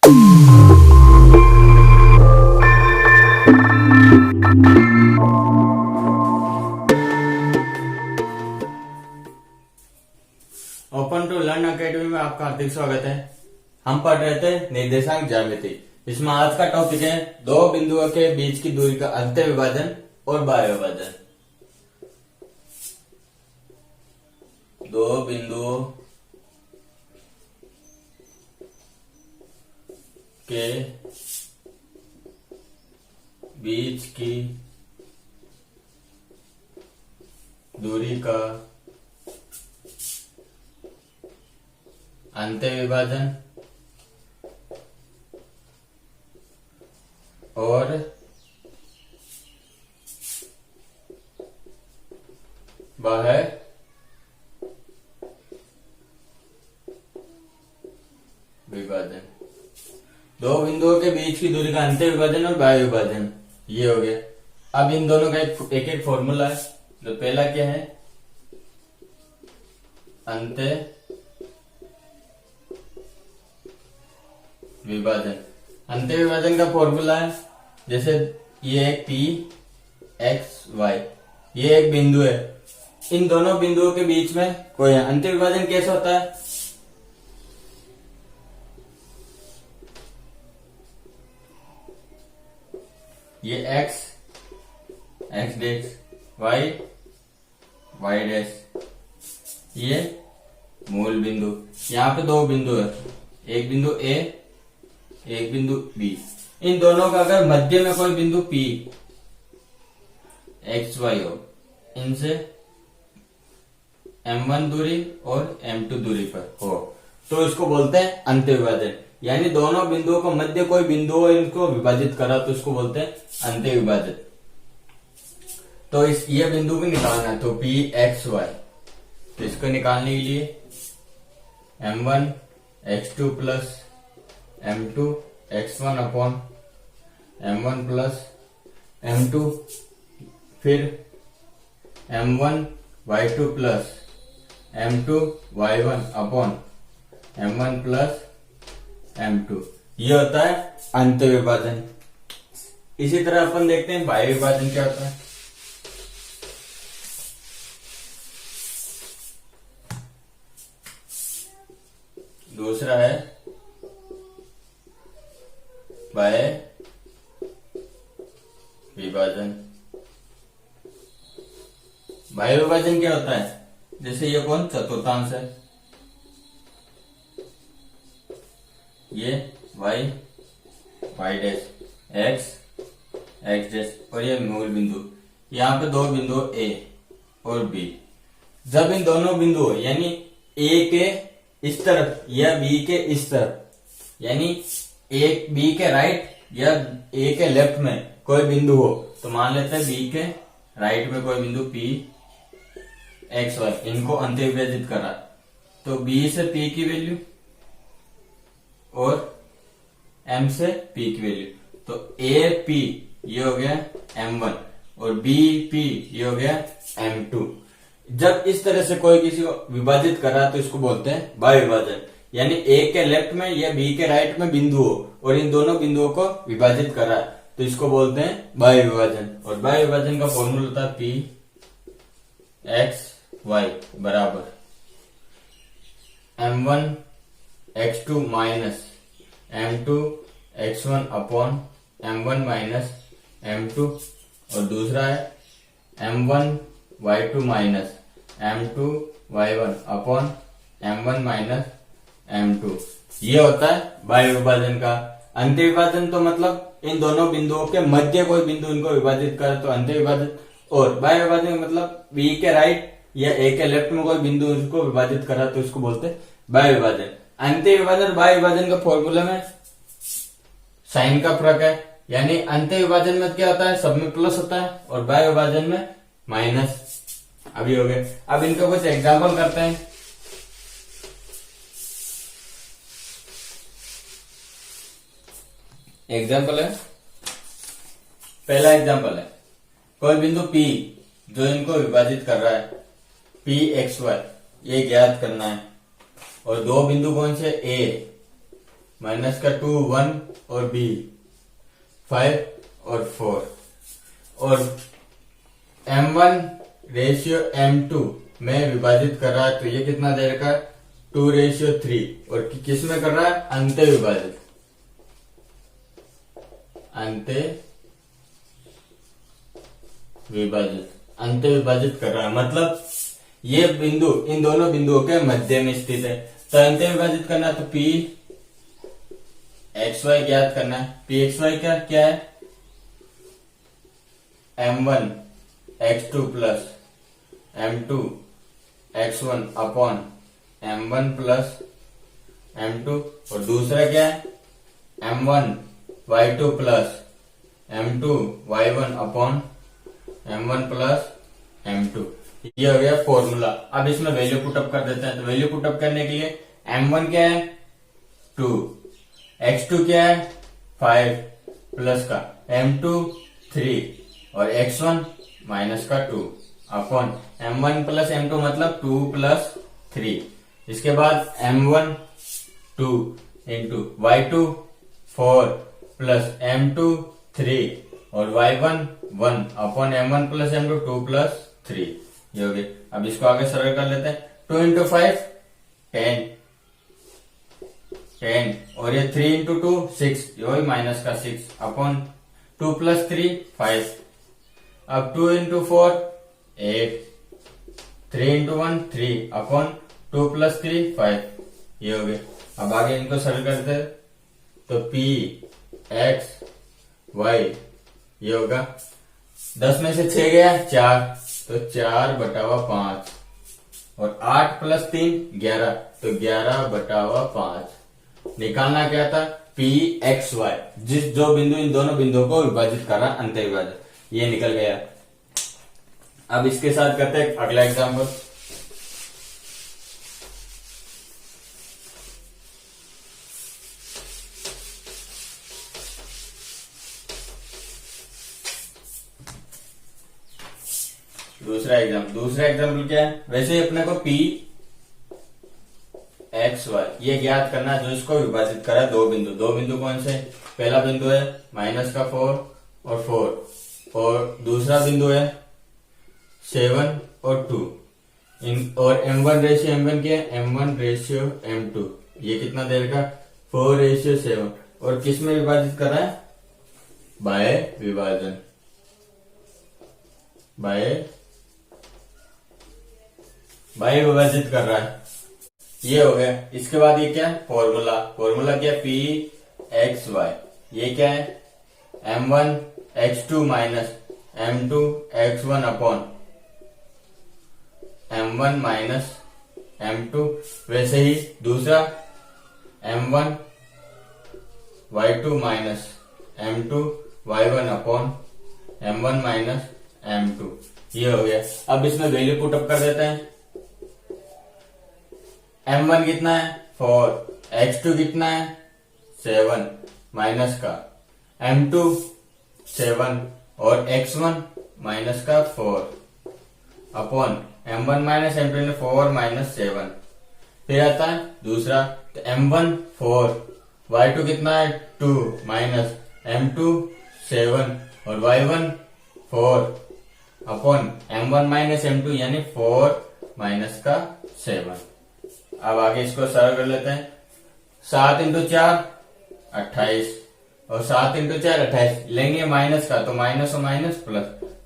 Open to learn academy में आपका हार्दिक स्वागत है। हम पढ़ रहे थे निर्देशांक ज्यामिति। इसमें आज का टॉपिक है दो बिंदुओं के बीच की दूरी का अंत्य विभाजन और बाह्य विभाजन। दो बिंदुओं के बीच की दूरी का अंत्य विभाजन और बाह्य विभाजन। दो बिंदुओं के बीच की दूरी का अंत्य विभाजन और बाह्य विभाजन, ये हो गया। अब इन दोनों का एक एक फॉर्मूला है। तो पहला क्या है, अंत्य विभाजन। अंत्य विभाजन का फॉर्मूला है, जैसे ये एक पी एक्स वाई, ये एक बिंदु है, इन दोनों बिंदुओं के बीच में कोई है। अंत्य विभाजन कैसे होता है, ये X X dash Y Y dash, ये मूल बिंदु। यहाँ पे दो बिंदु है, एक बिंदु ए एक बिंदु बी। इन दोनों का अगर मध्य में कोई बिंदु पी एक्स वाई हो, इनसे m1 दूरी और m2 दूरी पर हो, तो इसको बोलते हैं अंत्य विभाजन। यानी दोनों बिंदुओं को मध्य कोई बिंदु हो, इनको विभाजित करा तो इसको बोलते हैं अंत्य विभाजन। तो ये बिंदु भी निकालना है, तो पी एक्स वाई, तो इसको निकालने के लिए m1 x2 plus m2 x1 upon m1 plus m2, फिर m1 y2 plus m2 y1 upon m1 plus m2, ये होता है अंत्य विभाजन। इसी तरह अपन देखते हैं बाह्य विभाजन क्या होता है। दूसरा है बाह्य विभाजन। बाह्य विभाजन क्या होता है, जैसे ये कौन चतुर्थांश है, ये Y Y dash X X dash, और ये मूल बिंदु। यहाँ पे दो बिंदु ए और बी। जब इन दोनों बिंदु यानी ए के इस तरफ या बी के इस तरफ, यानी एक बी के राइट या ए के लेफ्ट में कोई बिंदु हो, तो मान लेते हैं बी के राइट में कोई बिंदु पी एक्स वाई, इनको अंत्य विभाजित करा, तो बी से पी की वैल्यू और एम से पी की वैल्यू, तो ए पी ये हो गया m1 और बी पी ये हो गया m2। जब इस तरह से कोई किसी को विभाजित करा तो इसको बोलते हैं बाह्य विभाजन। यानी ए के लेफ्ट में या बी के राइट में बिंदु हो और इन दोनों बिंदुओं को विभाजित करा तो इसको बोलते हैं बाह्य विभाजन। और बाह्य विभाजन का फॉर्मूला होता है पी एक्स वाई बराबर m1 x2 minus m2 x1 upon m1 minus m2, और दूसरा है m1 y2 minus m2 y1 upon m1 minus m2, ये होता है बाह्य विभाजन का। अंत्य विभाजन तो मतलब इन दोनों बिंदुओं के मध्य कोई बिंदु इनको विभाजित करे तो अंत्य विभाजन, और बाह्य विभाजन का मतलब बी के राइट या ए के लेफ्ट में कोई बिंदु इसको विभाजित करा तो इसको बोलते हैं बाह्य विभाजन। अंत्य विभाजन बाह्य विभाजन का फॉर्मूला में साइन का फर्क है, यानी अंत्य विभाजन में क्या होता है, सब में प्लस होता है और बाह्य विभाजन में माइनस। अभी हो गए। अब इनका कुछ एग्जाम्पल करते हैं। एग्जाम्पल है, पहला एग्जाम्पल है कोई बिंदु P जो इनको विभाजित कर रहा है, P एक्स वाई, ये ज्ञात करना है। और दो बिंदु कौन से, A माइनस का 2 1 और बी 5 और 4 और m1 रेशियो m2 में विभाजित कर रहा है, तो ये कितना दे रखा है 2 रेशियो 3 और किस में कर रहा है अंत्य विभाजित, अंत्य विभाजित कर रहा है, मतलब ये बिंदु इन दोनों बिंदुओं के मध्य में स्थित है। तो अंत्य विभाजित करना है तो पी एक्स वाई ज्ञात करना है। पी एक्स वाई क्या है m1 x2 plus m2 x1 upon m1 plus m2 और दूसरा क्या है m1 y2 plus m2 y1 upon m1 plus m2। ये हो गया फॉर्मूला। अब इसमें वैल्यू पुटअप कर देते हैं। तो वैल्यू पुटअप करने के लिए m1 क्या है 2, x2 क्या है 5 प्लस का m2 3 और x1 माइनस का 2 अपॉन m1 प्लस m2 मतलब 2 प्लस 3। इसके बाद m1 2 into y2 4 plus m2 3 और y1 1 upon m1 plus m2 2 plus 3। ये हो गया। अब इसको आगे सरल कर लेते हैं। 2 इंटू 5 10 और ये 3 इंटू 2 6, ये माइनस का 6 अपॉन 2 प्लस 3 5। अब 2 इंटू 4 8, 3 इंटू 1 3 अपॉन 2 प्लस 3 5। ये हो गया। अब आगे इनको सरल करते हैं तो p x y ये होगा 10 में से 6 गया 4 तो 4/5 और 8 प्लस 3 11 तो 11/5। निकालना क्या था पी एक्स वाई, जो बिंदु इन दोनों बिंदुओं को विभाजित कर रहा अंतर विभाजक, ये निकल गया। अब इसके साथ करते हैं अगला एग्जाम्पल। दूसरा एग्जाम्पल क्या है, वैसे ही अपने को पी एक्स वाई ये ज्ञात करना है जो इसको विभाजित करा दो बिंदु कौन से, पहला बिंदु है माइनस का 4 और 4 और दूसरा बिंदु है 7 और 2 और m1 रेशियो m1 क्या है m1 रेशियो m2 ये कितना दे रखा 4 रेशियो 7 और किस में विभाजित कर रहा है बाय विभाजन, बाय विभाजित कर रहा है। ये हो गया। इसके बाद ये क्या है फॉर्मूला क्या पी एक्स वाई, ये क्या है m1 x2 minus m2 x1 upon m1 minus m2। वैसे ही दूसरा m1 y2 minus m2 y1 upon m1 minus m2। ये हो गया। अब इसमें वैल्यू पुटअप कर देते हैं। m1 कितना है 4, x2 कितना है 7 माइनस का m2 7 और x1 माइनस का 4 अपॉन m1 माइनस m2 ने 4 माइनस 7। फिर आता है दूसरा तो m1 4, y2 कितना है 2 माइनस m2 7 और y1 4 upon m1 minus m2 यानी 4 माइनस का 7। अब आगे इसको सरल कर लेते हैं। 7 इंटू 4 28 और 7 इंटू 4 28 लेंगे माइनस का तो माइनस और माइनस प्लस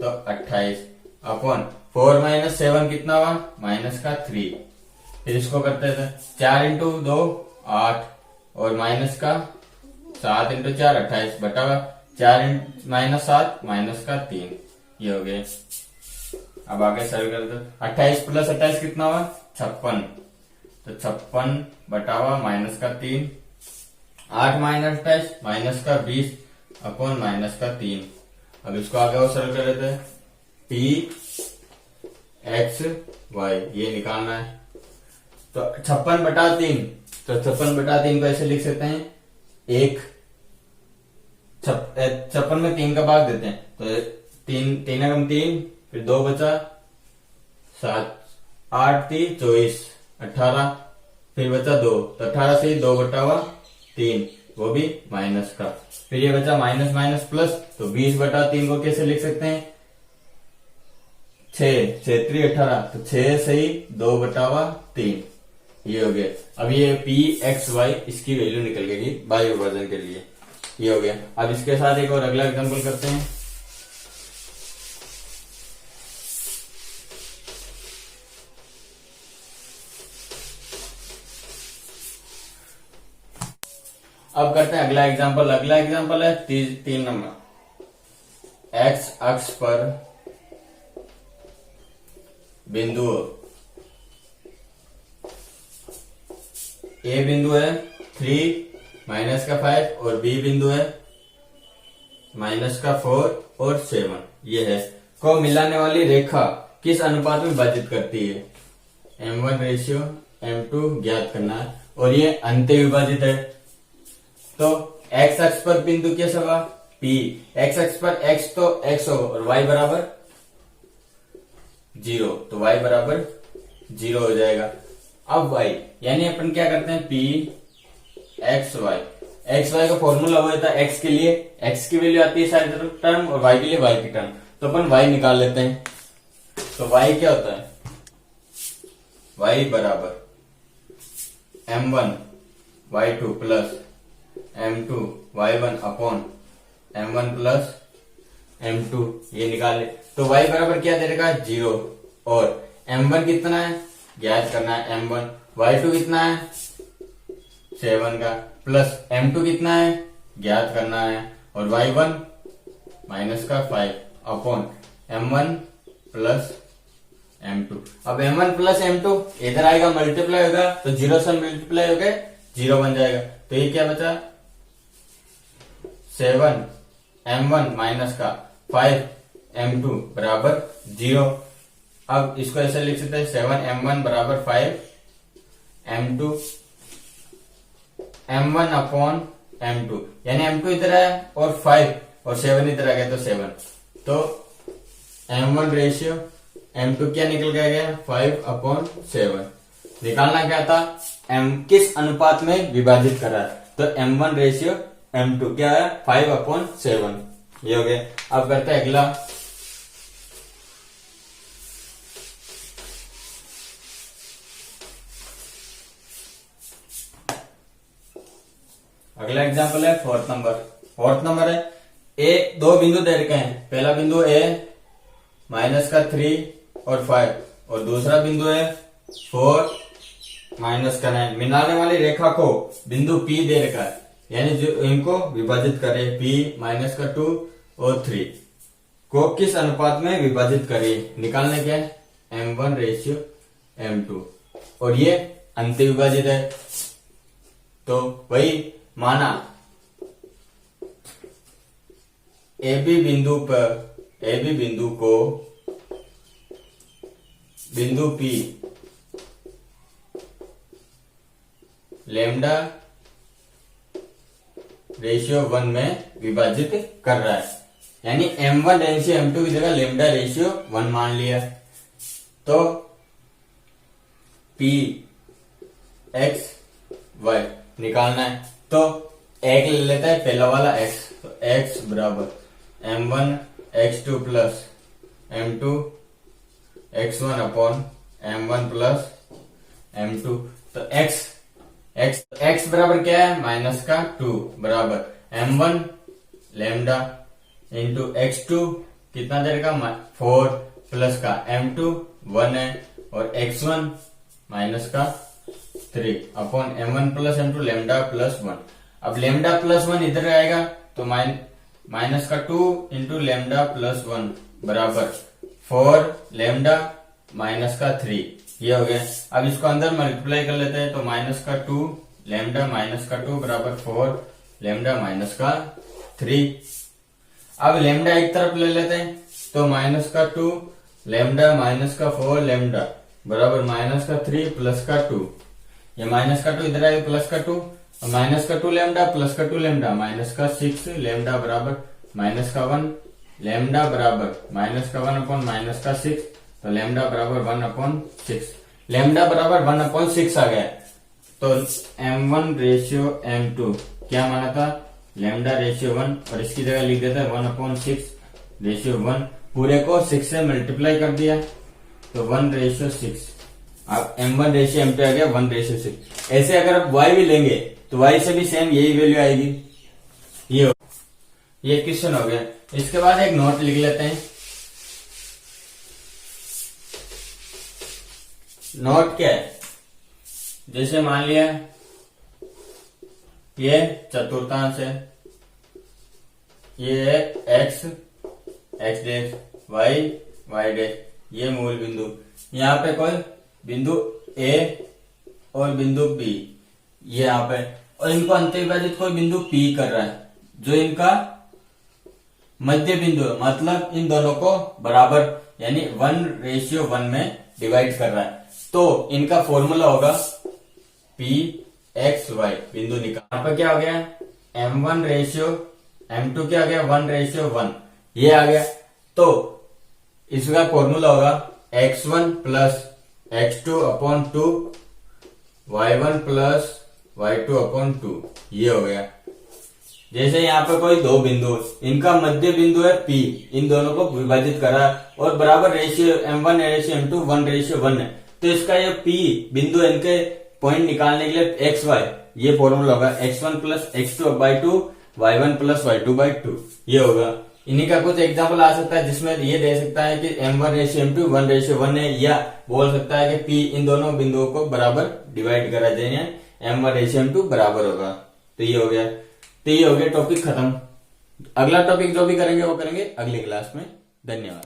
तो 28 अपॉन 4 माइनस 7 कितना हुआ माइनस का 3। फिर इसको करते थे 4 इंटू 2 8 और माइनस का 7 इंटू 4 28 बटा 4 माइनस 7 माइनस का 3। ये हो गया। अब आगे सरल करते 28 प्लस 28 कितना हुआ 56 तो 56 बटावा माइनस का 3 8 माइनस 28 माइनस का 20 अपॉन माइनस का 3। अब इसको आगे और सरल कर देते हैं पी एक्स वाई ये निकालना है। तो 56/3 तो 56/3 को ऐसे लिख सकते हैं 56 में 3 का भाग देते हैं तो 3 फिर 2 बचा 7 8 3 24 18 फिर बचा 2 तो 18 से 2 बटा हुआ 3, वो भी माइनस का। फिर ये बचा माइनस माइनस प्लस, तो 20/3 को कैसे लिख सकते हैं? 6 6 18, तो 6 सही 2/3, ये हो गया। अब ये pxy इसकी वैल्यू निकल गई बाई विभाजन के लिए, ये हो गया। अब इसके साथ एक और अगला एग्जांपल करते हैं। अब करते हैं अगला एग्जांपल। अगला एग्जांपल है 3 नंबर। एक्स अक्ष पर बिंदु ए बिंदु है 3 -5 और बी बिंदु है -4 और 7, ये है, को मिलाने वाली रेखा किस अनुपात में विभाजित करती है? M1:M2 ज्ञात करना है, और ये अंत्य विभाजित है। तो एक्स अक्ष पर बिंदु कैसे होगा? P। एक्स अक्ष पर x तो x होगा और y बराबर 0, तो y बराबर 0 हो जाएगा। अब y यानी अपन क्या करते हैं? P x y का फॉर्मूला हुआ था x के लिए x की वैल्यू आती है सारी टर्म और y के लिए y की टर्म, तो अपन y निकाल लेते हैं। तो y क्या होता है? y बराबर m1 y2 plus m2 y1 upon m1 plus m2, ये निकाले। तो y बराबर क्या दे रखा है? 0, और m1 कितना है ज्ञात करना है m1, y2 कितना है 7 का, प्लस m2 कितना है ज्ञात करना है, और y1 -5 upon m1 plus m2। अब m1 प्लस m2 इधर आएगा मल्टीप्लाई होगा, तो 0 से मल्टीप्लाई हो गए 0 बन जाएगा। तो ये क्या बचा? 7 m1 -5 m2 बराबर 0। अब इसको ऐसे लिख सकते हैं 7 m1 बराबर 5 m2 m1 अपॉन m2, यानी m2 इधर है और 5 और 7 इधर आ गया, तो 7, तो m1 m2 क्या निकल गया? 5/7। निकालना क्या था? m किस अनुपात में विभाजित कर रहा है, तो m1 m2 क्या है? 5/7, ये हो गया। अब करते हैं अगला। अगला एग्जांपल है 4th नंबर है ए, दो बिंदु दे रखे हैं। पहला बिंदु ए -3 और 5, और दूसरा बिंदु है 4 -9। मिलाने वाली रेखा को बिंदु P दे रखा है, यानी जो इनको विभाजित करे P -2 और 3 को किस अनुपात में विभाजित करे? निकालने क्या है? m1:m2, और ये अंत्य विभाजित है, तो वही माना AB बिंदु को बिंदु P λ:1 में विभाजित कर रहा है, यानी m1:m2 की जगह λ:1 मान लिया। तो P x y निकालना है, तो एक ले लेता है पहला वाला x, तो x बराबर m1 x2 plus m2 x1 upon m1 plus m2। तो x बराबर क्या है? -2 बराबर m1 लैम्डा इंटू x2 कितना देगा? 4 प्लस का m2 1 है, और x1 -3 upon m1 plus m2 λ+1। अब λ+1 इधर आएगा, तो -2 इंटू λ+1 बराबर 4 λ-3, ये हो गया। अब इसको अंदर मल्टीप्लाई कर लेते हैं, तो -2 λ-2 बराबर 4 λ-3। अब लैम्डा एक तरफ ले लेते हैं, तो -2 λ-4 λ बराबर -3 प्लस का 2, ये -2 इधर आएगा प्लस का 2, -2 लैम्डा प्लस का 2 लैम्डा -6 लैम्डा बराबर -1 लैम्डा बराबर -1 अपॉन -6, तो लैम्डा बराबर 1/6, लैम्डा बराबर 1/6 आ गया। तो m1 रेशियो m2 क्या माना था, लैम्डा रेशियो 1, और इसकी जगह लिख देता है 1/6 रेशियो 1, पूरे को 6 से मल्टीप्लाई कर दिया तो 1/6। अब m1 रेशियो m2 आ गया 1/6। ऐसे अगर आप y भी लेंगे तो y से भी सेम यही वैल्यू आएगी। ये क्वेश्चन हो गया। इसके बाद एक नोट लिख लेते हैं। नोट क्या है, जैसे मान लिया ये चतुर्थांश है, ये है x डैश, y डैश, ये मूल बिंदु, यहाँ पे कोई बिंदु A और बिंदु B ये यहाँ पे, और इनको अंतर्विभाजित कोई बिंदु P कर रहा है जो इनका मध्य बिंदु है, मतलब इन दोनों को बराबर यानी 1:1 में डिवाइड कर रहा है। तो इनका फॉर्मूला होगा Pxy, बिंदु निकाल। यहाँ पर क्या हो गया, m1 रेशियो m2 क्या आ गया 1:1 ये आ गया। तो इसका फॉर्मूला होगा x1 plus x2/2 y1 plus y2/2 ये हो गया। जैसे यहाँ पे कोई दो बिंदु, इनका मध्य बिंदु है P, इन दोनों को विभाजित करा और बराबर रेशियो m1 रेशियो m2 1:1 है, तो इसका ये P बिंदु इनके पॉइंट निकालने के लिए xy ये फॉर्मूला होगा x1 plus x2/2 y1 plus y2/2 ये होगा। इन्हीं का कुछ एग्जाम्पल आ सकता है जिसमें ये दे सकता है कि m1 रेशियो m2 1:1 है, या बोल सकता है कि P इन दोनों बिंदुओं को बराबर डिवाइड करा जाए, m1 रेशियो m2 बराबर होगा। तो ये हो गया, टॉपिक खत्म। अगला टॉपिक जो भी करेंगे वो करेंगे अगली क्लास में। धन्यवाद।